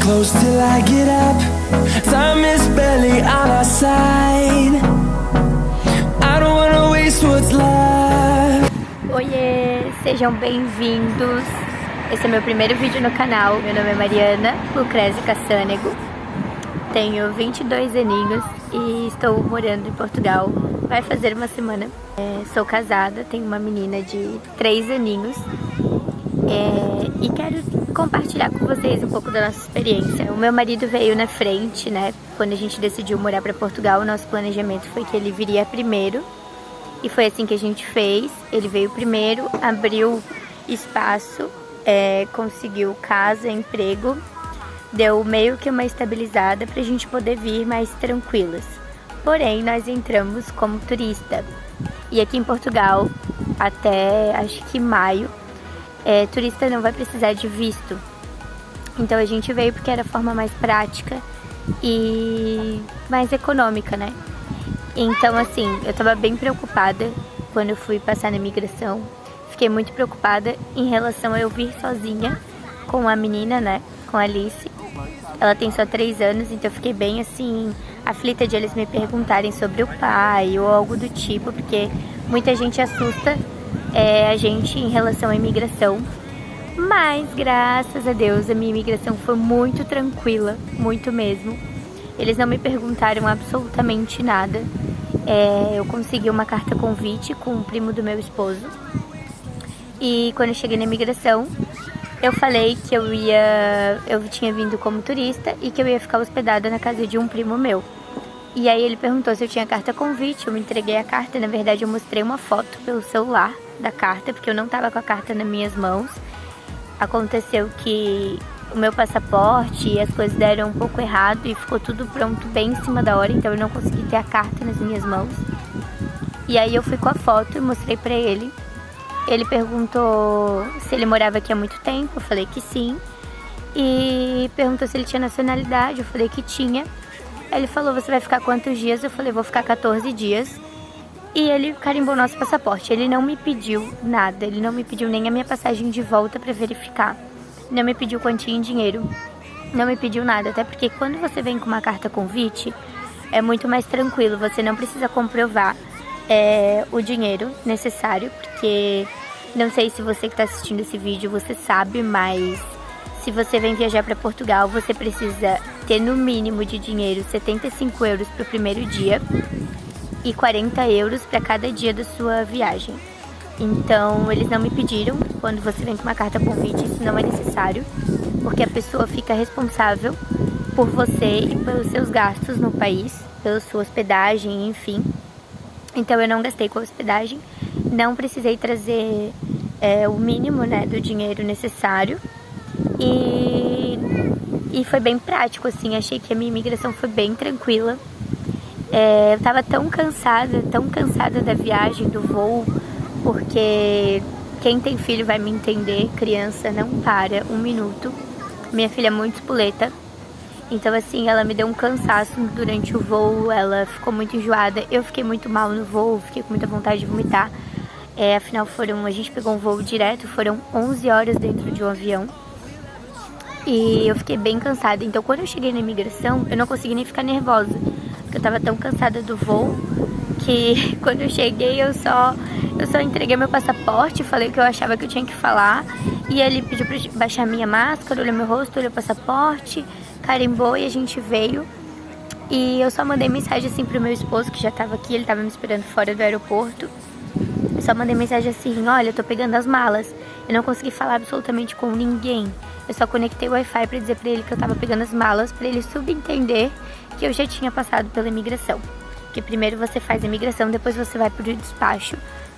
close till I get up. Time is barely on our side. I don't wanna waste what's left. Oiê, sejam bem-vindos. Esse é meu primeiro vídeo no canal. Meu nome é Mariana Lucrezia Cassânego. Tenho 22 aninhos e estou morando em Portugal. Vai fazer uma semana. Sou casada, tenho uma menina de 3 aninhos. E quero compartilhar com vocês um pouco da nossa experiência. O meu marido veio na frente, né? Quando a gente decidiu morar para Portugal, o nosso planejamento foi que ele viria primeiro. E foi assim que a gente fez. Ele veio primeiro, abriu espaço, conseguiu casa, emprego. Deu meio que uma estabilizada pra gente poder vir mais tranquilas. Porém, nós entramos como turista. E aqui em Portugal, até acho que maio, turista não vai precisar de visto. Então a gente veio porque era a forma mais prática e mais econômica, né? Então assim, eu tava bem preocupada quando eu fui passar na imigração. Fiquei muito preocupada em relação a eu vir sozinha com a menina, né? Com a Alice. Ela tem só 3 anos, então eu fiquei bem assim, aflita de eles me perguntarem sobre o pai ou algo do tipo, porque muita gente assusta a gente em relação à imigração. Mas, graças a Deus, a minha imigração foi muito tranquila, muito mesmo. Eles não me perguntaram absolutamente nada. Eu consegui uma carta convite com o primo do meu esposo. E quando eu cheguei na imigração, eu falei que eu tinha vindo como turista e que eu ia ficar hospedada na casa de um primo meu. E aí ele perguntou se eu tinha carta convite, eu me entreguei a carta. Na verdade eu mostrei uma foto pelo celular da carta, porque eu não estava com a carta nas minhas mãos. Aconteceu que o meu passaporte e as coisas deram um pouco errado e ficou tudo pronto bem em cima da hora, então eu não consegui ter a carta nas minhas mãos. E aí eu fui com a foto e mostrei pra ele. Ele perguntou se ele morava aqui há muito tempo, eu falei que sim. E perguntou se ele tinha nacionalidade, eu falei que tinha. Ele falou, você vai ficar quantos dias? Eu falei, vou ficar 14 dias. E ele carimbou nosso passaporte. Ele não me pediu nada, ele não me pediu nem a minha passagem de volta para verificar. Não me pediu quantia em dinheiro, não me pediu nada. Até porque quando você vem com uma carta convite, é muito mais tranquilo, você não precisa comprovar o dinheiro necessário, porque não sei se você que está assistindo esse vídeo você sabe, mas se você vem viajar para Portugal, você precisa ter no mínimo de dinheiro 75 euros para o primeiro dia e 40 euros para cada dia da sua viagem. Então eles não me pediram. Quando você vem com uma carta convite, isso não é necessário, porque a pessoa fica responsável por você e pelos seus gastos no país, pela sua hospedagem, enfim. Então eu não gastei com a hospedagem, não precisei trazer o mínimo, né, do dinheiro necessário e foi bem prático, assim. Achei que a minha imigração foi bem tranquila. Eu tava tão cansada da viagem, do voo, porque quem tem filho vai me entender, criança não para um minuto. Minha filha é muito espoleta. Então assim, ela me deu um cansaço durante o voo, ela ficou muito enjoada, eu fiquei muito mal no voo, fiquei com muita vontade de vomitar. Afinal a gente pegou um voo direto, foram 11 horas dentro de um avião. E eu fiquei bem cansada, então quando eu cheguei na imigração, eu não consegui nem ficar nervosa, porque eu tava tão cansada do voo, que quando eu cheguei eu só entreguei meu passaporte, falei o que eu achava que eu tinha que falar. E ele pediu pra baixar minha máscara, olhou meu rosto, olhou o passaporte, carimbou e a gente veio. E eu só mandei mensagem assim pro meu esposo, que já tava aqui, ele tava me esperando fora do aeroporto. Eu só mandei mensagem assim, olha, eu tô pegando as malas. Eu não consegui falar absolutamente com ninguém. Eu só conectei o Wi-Fi pra dizer pra ele que eu tava pegando as malas, pra ele subentender que eu já tinha passado pela imigração. Que primeiro você faz a imigração, depois você vai pro despacho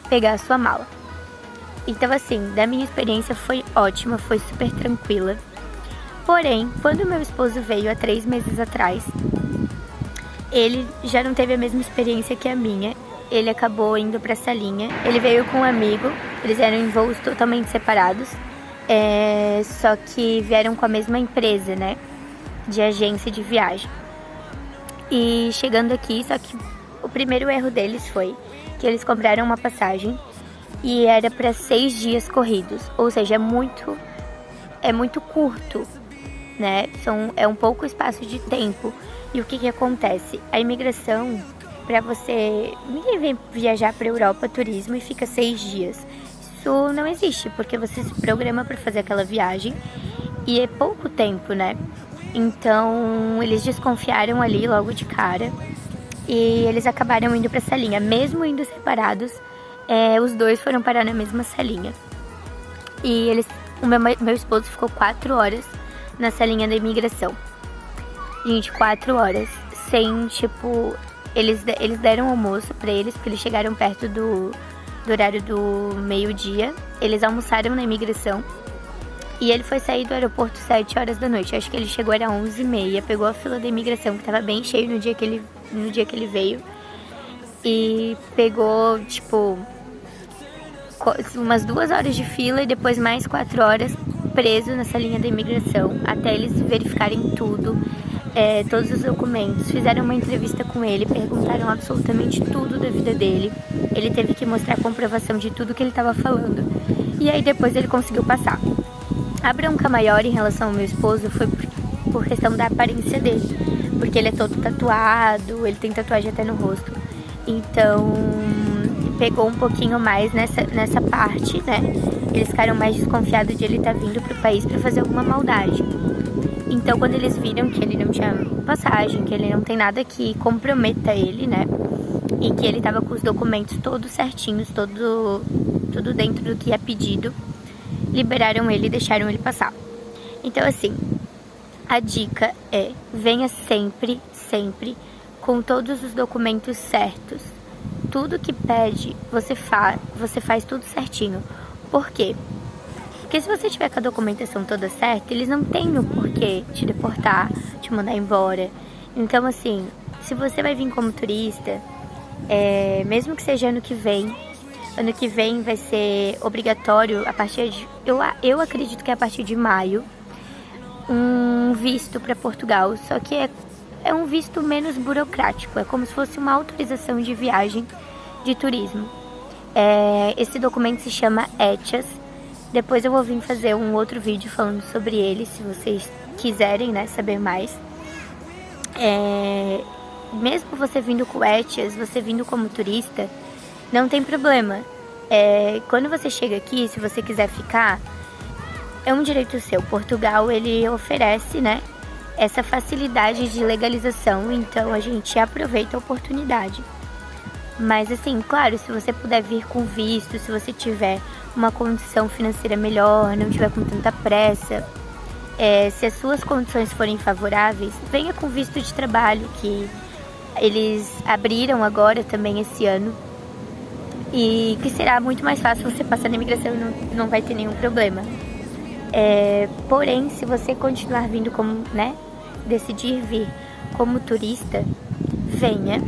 pegar a sua mala. Então assim, da minha experiência foi ótima, foi super tranquila. Porém, quando meu esposo veio há 3 meses atrás, ele já não teve a mesma experiência que a minha. Ele acabou indo pra salinha. Ele veio com um amigo, eles eram em voos totalmente separados, só que vieram com a mesma empresa, né, de agência de viagem. E chegando aqui, só que o primeiro erro deles foi que eles compraram uma passagem e era para 6 dias corridos, ou seja, é muito curto né? É um pouco espaço de tempo. E o que acontece? A imigração, para você... Ninguém vem viajar para a Europa turismo e fica 6 dias. Isso não existe, porque você se programa para fazer aquela viagem e é pouco tempo, né? Então, eles desconfiaram ali logo de cara e eles acabaram indo para essa linha. Mesmo indo separados, os dois foram parar na mesma salinha. E o meu esposo ficou 4 horas na salinha da imigração. Gente, 4 horas. Sem, tipo... Eles deram almoço pra eles, porque eles chegaram perto do horário do meio-dia. Eles almoçaram na imigração. E ele foi sair do aeroporto 7 horas da noite. Acho que ele chegou, era 11h30. Pegou a fila da imigração, que tava bem cheio no dia que ele veio. E pegou, tipo... umas 2 horas de fila e depois mais 4 horas preso nessa linha da imigração, até eles verificarem tudo, todos os documentos. Fizeram uma entrevista com ele, perguntaram absolutamente tudo da vida dele. Ele teve que mostrar a comprovação de tudo que ele estava falando. E aí depois ele conseguiu passar. A bronca maior em relação ao meu esposo foi por questão da aparência dele, porque ele é todo tatuado, ele tem tatuagem até no rosto. Então... pegou um pouquinho mais nessa parte, né? Eles ficaram mais desconfiados de ele estar vindo pro país para fazer alguma maldade. Então, quando eles viram que ele não tinha passagem, que ele não tem nada que comprometa ele, né? E que ele tava com os documentos todos certinhos, tudo dentro do que é pedido, liberaram ele e deixaram ele passar. Então, assim, a dica é: venha sempre, sempre com todos os documentos certos. Tudo que pede, você faz tudo certinho. Por quê? Porque se você tiver com a documentação toda certa, eles não têm o porquê te deportar, te mandar embora. Então, assim, se você vai vir como turista, mesmo que seja ano que vem vai ser obrigatório a partir de... Eu acredito que é a partir de maio, um visto para Portugal. Só que é um visto menos burocrático, é como se fosse uma autorização de viagem de turismo. Esse documento se chama ETIAS. Depois eu vou vir fazer um outro vídeo falando sobre ele, se vocês quiserem, né, saber mais. Mesmo você vindo com ETIAS, você vindo como turista, não tem problema. Quando você chega aqui, se você quiser ficar, é um direito seu. Portugal, ele oferece, né, essa facilidade de legalização, então a gente aproveita a oportunidade. Mas assim, claro, se você puder vir com visto, se você tiver uma condição financeira melhor, não tiver com tanta pressa, se as suas condições forem favoráveis, venha com visto de trabalho, que eles abriram agora também esse ano, e que será muito mais fácil você passar na imigração e não vai ter nenhum problema. Porém, se você continuar vindo como, né, decidir vir como turista, venha,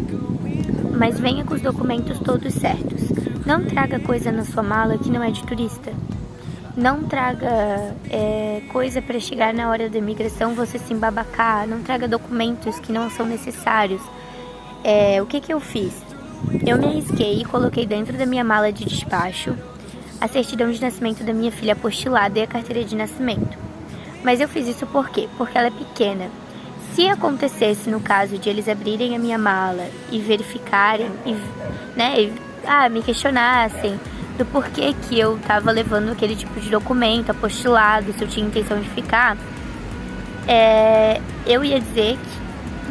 mas venha com os documentos todos certos. Não traga coisa na sua mala que não é de turista. Não traga coisa para chegar na hora da imigração você se embabacar. Não traga documentos que não são necessários. O que eu fiz? Eu me arrisquei e coloquei dentro da minha mala de despacho a certidão de nascimento da minha filha apostilada e a carteira de nascimento. Mas eu fiz isso por quê? Porque ela é pequena. Se acontecesse, no caso de eles abrirem a minha mala e verificarem, me questionassem do porquê que eu estava levando aquele tipo de documento apostilado, se eu tinha intenção de ficar, eu ia dizer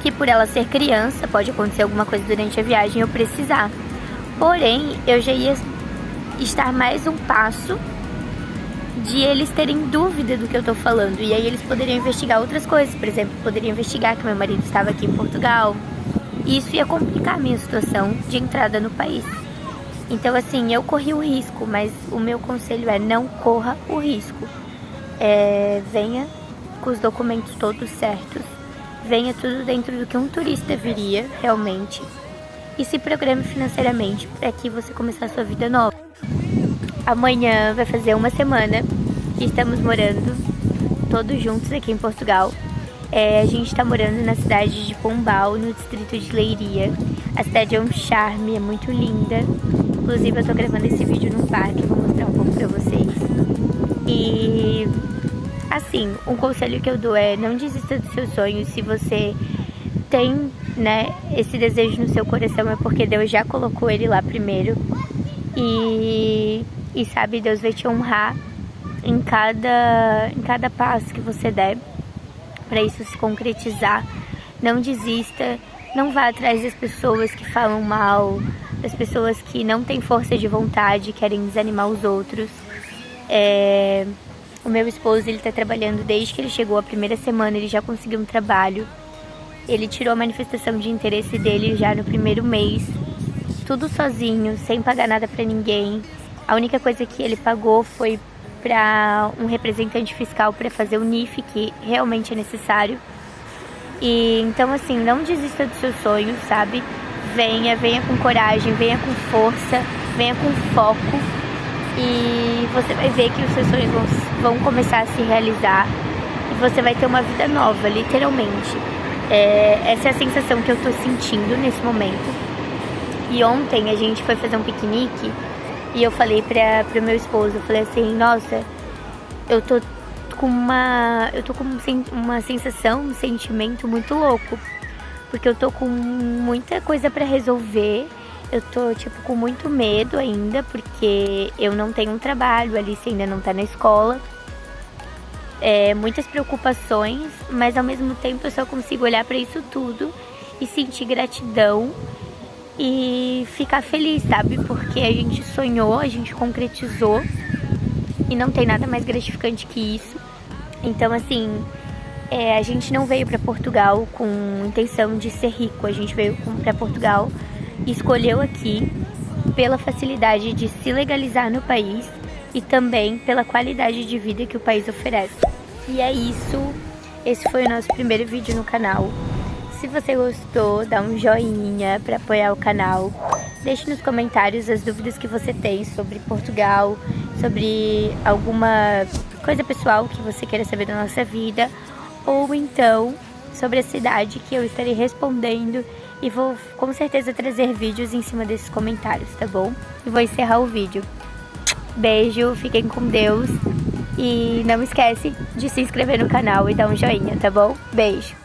que por ela ser criança, pode acontecer alguma coisa durante a viagem eu precisar. Porém, eu já ia estar mais um passo de eles terem dúvida do que eu tô falando. E aí eles poderiam investigar outras coisas. Por exemplo, poderiam investigar que meu marido estava aqui em Portugal. E isso ia complicar a minha situação de entrada no país. Então, assim, eu corri o risco, mas o meu conselho é: não corra o risco. Venha com os documentos todos certos. Venha tudo dentro do que um turista viria realmente. E se programe financeiramente para que você começar a sua vida nova. Amanhã vai fazer 1 semana que estamos morando todos juntos aqui em Portugal. A gente está morando na cidade de Pombal, no distrito de Leiria. A cidade é um charme, é muito linda. Inclusive eu tô gravando esse vídeo num parque, vou mostrar um pouco pra vocês. E assim, um conselho que eu dou é não desista dos seus sonhos. Se você tem, né, esse desejo no seu coração, é porque Deus já colocou ele lá primeiro. E sabe, Deus vai te honrar em cada passo que você der para isso se concretizar. Não desista, não vá atrás das pessoas que falam mal, das pessoas que não têm força de vontade, querem desanimar os outros. O meu esposo, ele tá trabalhando desde que ele chegou. A primeira semana ele já conseguiu um trabalho. Ele tirou a manifestação de interesse dele já no primeiro mês, tudo sozinho, sem pagar nada pra ninguém. A única coisa que ele pagou foi para um representante fiscal para fazer o NIF, que realmente é necessário. E então, assim, não desista dos seus sonhos, sabe? Venha com coragem, venha com força, venha com foco, e você vai ver que os seus sonhos vão começar a se realizar e você vai ter uma vida nova, literalmente. Essa é a sensação que eu tô sentindo nesse momento. E ontem a gente foi fazer um piquenique e eu falei pro meu esposo, eu falei assim, nossa, eu tô com uma sensação, um sentimento muito louco, porque eu tô com muita coisa pra resolver. Eu tô, tipo, com muito medo ainda, porque eu não tenho um trabalho, a Alice ainda não tá na escola. Muitas preocupações, mas ao mesmo tempo eu só consigo olhar pra isso tudo e sentir gratidão e ficar feliz, sabe? Porque a gente sonhou, a gente concretizou e não tem nada mais gratificante que isso. Então, assim, a gente não veio pra Portugal com intenção de ser rico, a gente veio pra Portugal e escolheu aqui pela facilidade de se legalizar no país e também pela qualidade de vida que o país oferece. E é isso, esse foi o nosso primeiro vídeo no canal. Se você gostou, dá um joinha para apoiar o canal. Deixe nos comentários as dúvidas que você tem sobre Portugal, sobre alguma coisa pessoal que você queira saber da nossa vida, ou então sobre a cidade, que eu estarei respondendo e vou com certeza trazer vídeos em cima desses comentários, tá bom? E vou encerrar o vídeo. Beijo, fiquem com Deus e não esquece de se inscrever no canal e dar um joinha, tá bom? Beijo!